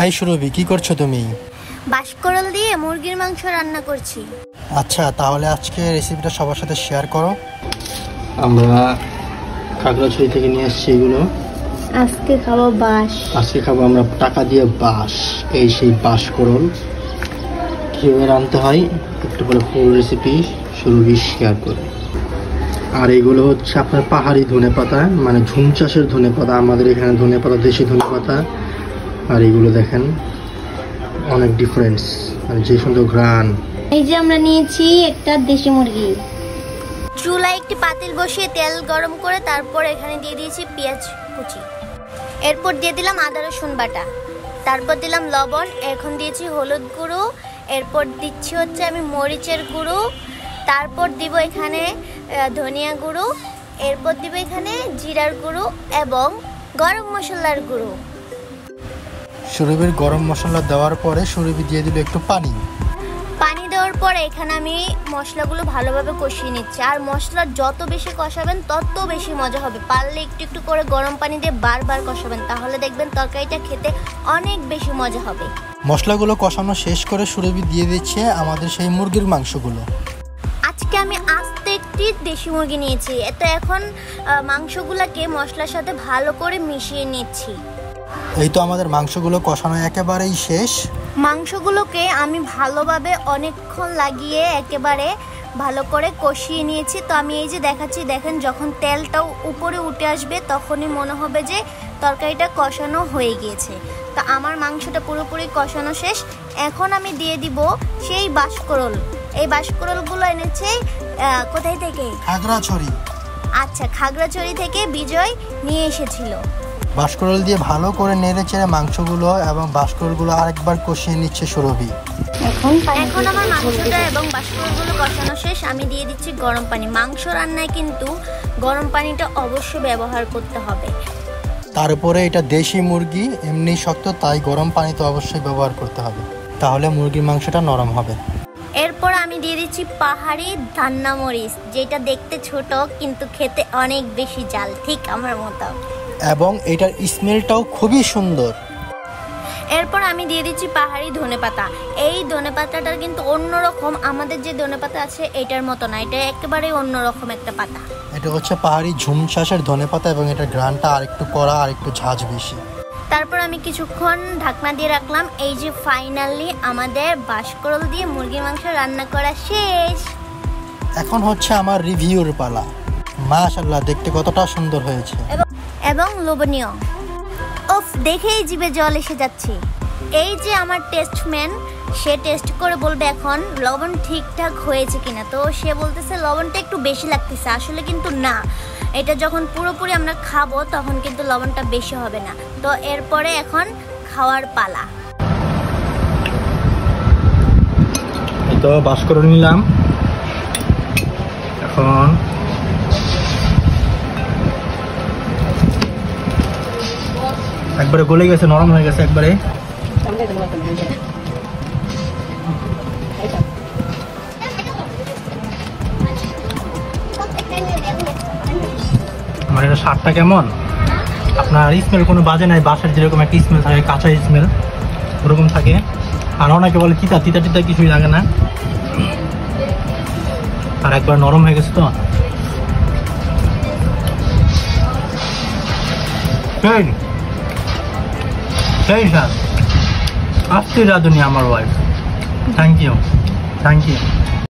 এই সুরভি, কি করছো তুমি? বাঁশকরল দিয়ে মুরগির মাংস রান্না করছি। আচ্ছা, তাহলে আজকে রেসিপিটা সবার সাথে শেয়ার করো। আমরা খাগড়াছড়ি থেকে নিয়ে আসছি এগুলো। আজকে খাবো বাঁশ। আজকে খাবো আমরা টাকা দিয়ে বাঁশ। এই সেই বাঁশকরল কীভাবে রাঁধতে হয় একটু করে ফুল রেসিপি সুরভি শেয়ার করে। আর এগুলো হচ্ছে আপনার পাহাড়ি ধনেপাতা, মানে ঝুম চাষের ধনেপাতা। আমাদের এখানে ধনেপাতা দেশি ধনেপাতা। আর এগুলো দেখেন অনেক ডিফারেন্স, মানে যে সুন্দর ঘ্রাণ। এই যে আমরা নিয়েছি একটা দেশি মুরগি। চুলায় একটি পাতিল বসিয়ে তেল গরম করে তারপর এখানে দিয়ে দিয়েছি পেঁয়াজ কুচি, এরপর দিয়ে দিলাম আদা রসুন বাটা, তারপর দিলাম লবণ, এখন দিয়েছি হলুদ গুঁড়ো, এরপর দিচ্ছি হচ্ছে আমি মরিচের গুঁড়ো, তারপর দিব এখানে ধনিয়া গুঁড়ো, এরপর দিব এখানে জিরার গুঁড়ো এবং গরম মশলার গুঁড়ো। সুরভির গরম মশলা দেওয়ার পরে সুরভি দিয়ে দিল একটু পানি। পানি দেওয়ার পরে এখানে আমি মশলাগুলো ভালোভাবে কষিয়ে নিচ্ছি। আর মশলা যত বেশি কষাবেন তত বেশি মজা হবে। পারলে একটু একটু করে গরম পানি দিয়ে বারবার কষাবেন, তাহলে দেখবেন তরকারিটা খেতে অনেক বেশি মজা হবে। মশলাগুলো কষানো শেষ করে সুরভি দিয়ে দিচ্ছে আমাদের সেই মুরগির মাংসগুলো। আজকে আমি আস্ত একটি দেশি মুরগি নিয়েছি। তো এখন মাংসগুলোকে মশলার সাথে ভালো করে মিশিয়ে নিচ্ছি। এই তো আমাদের মাংসগুলো কষানো একেবারেই শেষ। মাংসগুলোকে আমি ভালোভাবে অনেকক্ষণ লাগিয়ে একেবারে ভালো করে কষিয়ে নিয়েছি। তো আমি এই যে দেখাচ্ছি, দেখেন যখন তেলটাও উপরে উঠে আসবে তখনই মনে হবে যে তরকারিটা কষানো হয়ে গিয়েছে। তো আমার মাংসটা পুরোপুরি কষানো শেষ। এখন আমি দিয়ে দিব সেই বাঁশকরল। এই বাঁশকরলগুলো এনেছে কোথায় থেকে? খাগড়াছড়ি। আচ্ছা, খাগড়াছড়ি থেকে বিজয় নিয়ে এসেছিল। বাঁশকরল দিয়ে ভালো করে নেড়ে চেড়ে মাংসগুলো এবং বাঁশকরলগুলো আরেকবার কষিয়ে নিচ্ছে সুরভি। এখন আমার মাংসটা এবং বাঁশকরলগুলো কষানো শেষ। আমি দিয়ে দিচ্ছি গরম পানি। মাংস রান্নায় কিন্তু গরম পানিটা অবশ্যই ব্যবহার করতে হবে। তারপরে এটা দেশি মুরগি, এমনি শক্ত, তাই গরম পানি তো অবশ্যই ব্যবহার করতে হবে, তাহলে মুরগির মাংসটা নরম হবে। এরপর আমি দিয়ে দিচ্ছি পাহাড়ি ধান্না মরিচ, যেটা দেখতে ছোট কিন্তু খেতে অনেক বেশি ঝাল, ঠিক আমার মতো। এবং এটার স্মেলটাও খুবই সুন্দর। এরপর আমি দিয়ে দিচ্ছি পাহাড়ি ধনেপাতা। এই ধনেপাতাটা কিন্তু অন্যরকম, আমাদের যে ধনেপাতা আছে এটার মতো না, এটা একেবারে অন্যরকম একটা পাতা। এটা হচ্ছে পাহাড়ি ঝুম চাষের ধনেপাতা এবং এটার ঘ্রাণটা আরেকটু কড়া, আরেকটু ঝাঁঝ বেশি। তারপর আমি কিছুক্ষণ ঢাকনা দিয়ে রাখলাম। এই যে ফাইনালি আমাদের বাঁশকরল দিয়ে মুরগির মাংস রান্না করা শেষ। এখন হচ্ছে আমার রিভিউর পালা। মাশাআল্লাহ, দেখতে কতটা সুন্দর হয়েছে এবং লোভনীয়। ওফ, দেখেই জিভে জল এসে যাচ্ছে। এই যে আমার টেস্টম্যান, সে টেস্ট করে বলবে এখন লবণ ঠিকঠাক হয়েছে কিনা। তো সে বলতেছে লবণটা একটু বেশি লাগতেছে, আসলে কিন্তু না, এটা যখন পুরোপুরি আমরা খাবো তখন কিন্তু লবণটা বেশি হবে না। তো এরপরে এখন খাওয়ার পালা। এই তো বাঁশকরল নিলাম, এখন একবারে গলে গেছে, নরম হয়ে গেছে একবারে। আমার এটা স্বাদটা কেমন, আপনার স্মেল কোনো বাজে নাই। বাসার যেরকম একটা স্মেল থাকে, কাঁচা স্মেল, ওরকম থাকে। আর অনেকে বলে তিতা তিতা তিতা, কিছুই লাগে না। আর একবার নরম হয়ে গেছে তো। সেই স্বাদ। আজকে রাঁধুনি আমার wife. Thank you, thank you.